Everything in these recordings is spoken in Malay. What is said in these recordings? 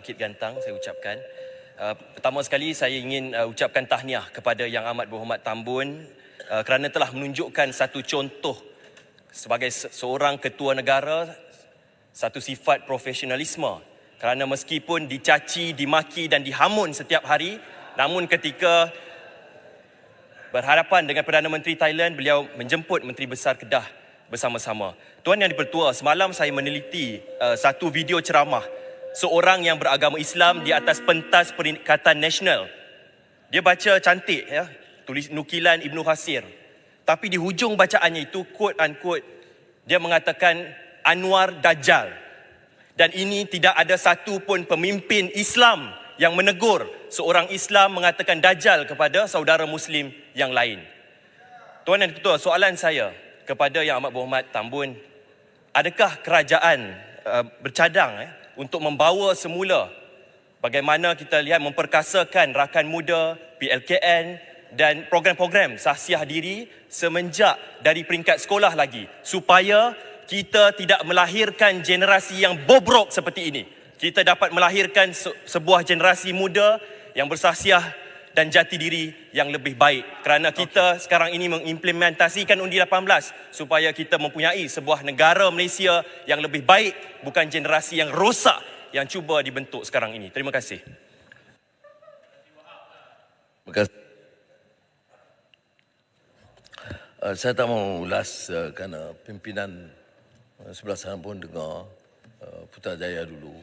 Bangkit Gantang saya ucapkan. Pertama sekali saya ingin ucapkan tahniah kepada Yang Amat Berhormat Tambun kerana telah menunjukkan satu contoh sebagai seorang ketua negara, satu sifat profesionalisme. Kerana meskipun dicaci, dimaki dan dihamun setiap hari, namun ketika berhadapan dengan Perdana Menteri Thailand, beliau menjemput Menteri Besar Kedah bersama-sama. Tuan Yang Dipertua, semalam saya meneliti satu video ceramah seorang yang beragama Islam di atas pentas Perikatan Nasional. Dia baca cantik, ya, tulis nukilan Ibnu Hasir. Tapi di hujung bacaannya itu, quote unquote, dia mengatakan Anwar Dajjal. Dan ini tidak ada satu pun pemimpin Islam yang menegur seorang Islam mengatakan Dajjal kepada saudara Muslim yang lain. Tuan Yang Dipertua, soalan saya kepada Yang Amat Berhormat Tambun, adakah kerajaan bercadang untuk membawa semula bagaimana kita lihat memperkasakan rakan muda, PLKN dan program-program sahsiah diri semenjak dari peringkat sekolah lagi, supaya kita tidak melahirkan generasi yang bobrok seperti ini. Kita dapat melahirkan sebuah generasi muda yang bersahsiah dan jati diri yang lebih baik. Kerana kita sekarang ini mengimplementasikan Undi 18 supaya kita mempunyai sebuah negara Malaysia yang lebih baik, bukan generasi yang rosak yang cuba dibentuk sekarang ini. Terima kasih. Terima kasih. Saya tak mau ulas kerana pimpinan sebelah sana pun dengar Putrajaya dulu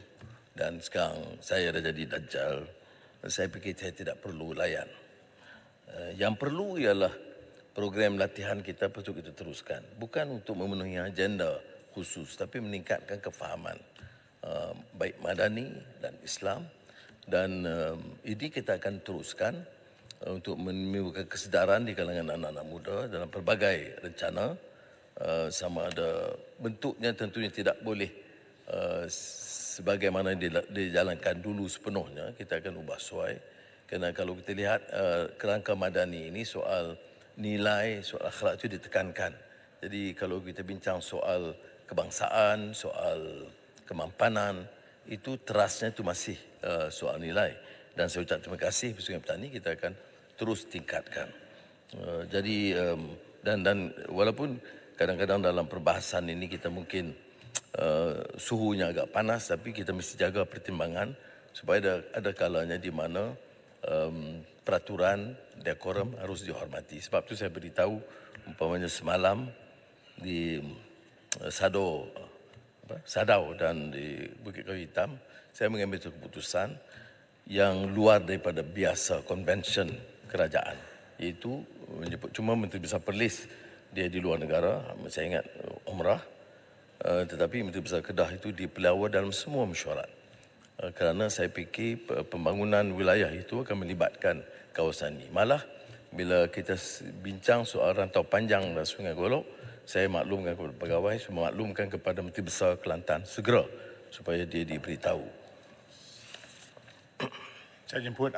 dan sekarang saya dah jadi Dajjal. Saya fikir saya tidak perlu layan. Yang perlu ialah program latihan kita perlu kita teruskan. Bukan untuk memenuhi agenda khusus, tapi meningkatkan kefahaman baik Madani dan Islam. Dan ini kita akan teruskan untuk menimbulkan kesedaran di kalangan anak-anak muda dalam pelbagai rencana. Sama ada bentuknya tentunya tidak boleh sebagaimana dijalankan dulu sepenuhnya, kita akan ubah suai. Kerana kalau kita lihat kerangka Madani ini soal nilai, soal akhlak itu ditekankan. Jadi kalau kita bincang soal kebangsaan, soal kemampanan, itu terasnya itu masih soal nilai. Dan saya ucap terima kasih Persatuan Petani, kita akan terus tingkatkan. Jadi dan walaupun kadang-kadang dalam perbahasan ini kita mungkin suhunya agak panas, tapi kita mesti jaga pertimbangan supaya ada kalanya di mana peraturan dekorum harus dihormati. Sebab itu saya beritahu umpamanya semalam di Sadau dan di Bukit Kayu Hitam, saya mengambil keputusan yang luar daripada biasa convention kerajaan, iaitu menyebut cuma Menteri Besar Perlis dia di luar negara, saya ingat umrah. Tetapi Menteri Besar Kedah itu dipelawa dalam semua mesyuarat. Kerana saya fikir pembangunan wilayah itu akan melibatkan kawasan ini. Malah bila kita bincang soal rantau panjang dan Sungai Golok, saya maklumkan kepada pegawai, saya maklumkan kepada Menteri Besar Kelantan segera supaya dia diberitahu. Saya jemput